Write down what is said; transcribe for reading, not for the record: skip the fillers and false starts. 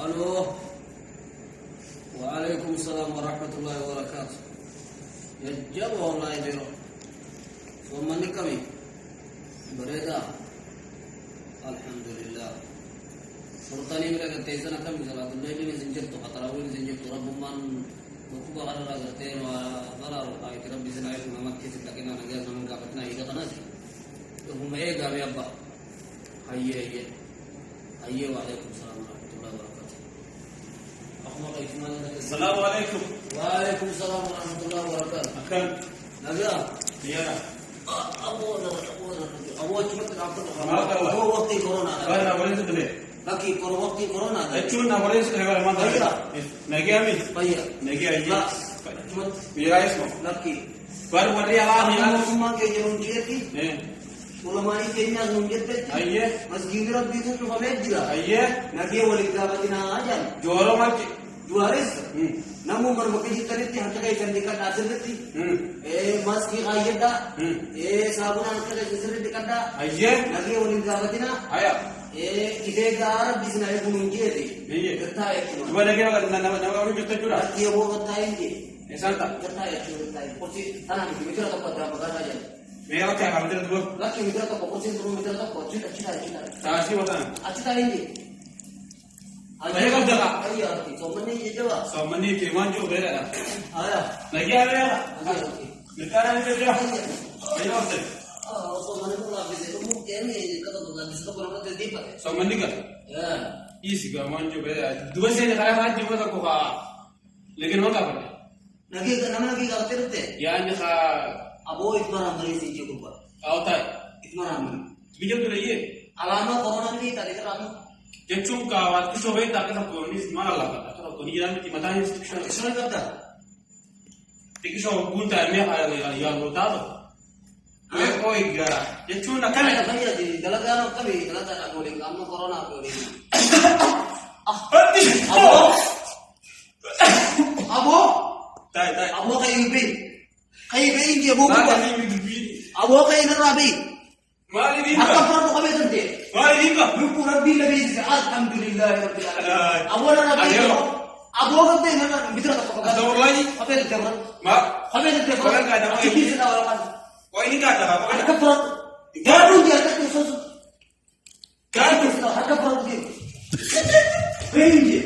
الو وعليكم السلام ورحمة الله وبركاته. يجب والله يديرو ومن كمي بريدا الحمد لله سلطاني مرة كتيزنا كم مثلا تبدأ لي زنجر تو خطراوي زنجر تو رب من وكوبا على رغتين وضرر وقاي رب زنايف ما كيس لكن أنا جالس من قابتنا إذا تناسي هم إيه قام يبا هيا وعليكم السلام ورحمة الله وبركاته. السلام عليكم. وعليكم السلام ورحمة الله وبركاته. أكل. نبيا. يا. أبو cuma terapkan. ما tahu. Abu waktu corona. Karena boleh sebeli. Lagi waktu corona. Cuma nak boleh sebeli kalau mana? Iya. Nagi kami. Iya. Nagi aja. Cuma. Biar esmo. Lagi. Baru boleh Allah ya. Semua kerja nunggu ti. Ulama ini kayaknya nunggu ti. Ayah. Mas Gibran itu cuma meja. Ayah. Nagi wali kerabatin aja. Jualan macam. Juaris. Namun berbagi cerita harga kayak candikan hasil itu. Maski ayat dah. Sabunan kerja sesuatu dekat dah. Ayah. Lagi orang kabatina. Ayah. Ide gar bisna itu mungkin deh. Iya. Kata itu. Coba lagi nama orang juta juta. Lagi yang mau kata ini. Santa. Kata itu kata itu. Posisi tanah itu mitra atau pada apa aja. Mereka cakap apa itu dulu? Lagi mitra atau posisi turun mitra atau cita. Tahu sih mana? Cita ini. Saya kau jaga. Iya. Soalnya ini juga. Soalnya ini firman juga beda lah. Ayah. Lagi ada ya? Lagi. Sekarang itu dia. Ayo kita. Soalnya itu lagi itu mungkin ini kata tuh lagi itu kalau kita tiba. Soalnya kan? Ya. Isi firman juga beda. Dua sih ni kalau hati juga tak kuha. Lekin mana apa? Lagi nama lagi kau terus Ya ni kah? Abo itu mana beri sih juga. Kau tahu? Itu mana? Bijak tu lagi. Alama corona ini tadi kan Jecung kawat kisobe tak kata ponis mana lah kata. Kalau kau ni jalan di mata ni Soalnya kata. Tikisho bunta ni ada yang lutado. Kau igara. Jecung nak kan? Kan ya jadi dalam kami dalam tak boleh kamu corona boleh. Abo. Tai. Abo kayak ibu. Kayak ibu ini abo. Mana ni ibu? Abo kayak nerabi. Mari ni. Apa perlu kami nanti? Mari ni kah? Lupu Rabbi lebih. Alhamdulillah Rabbil alamin. Abo nerabi. Abo kata nerabi. Mitra tak apa? Ada orang lagi? Apa yang terjadi? Ma. Apa yang terjadi? Orang tak ada. Ini sudah orang. Kau ini kata apa? Ada keperut. Baru dia kata sesuatu. Kata. Ada keperut dia. Benji.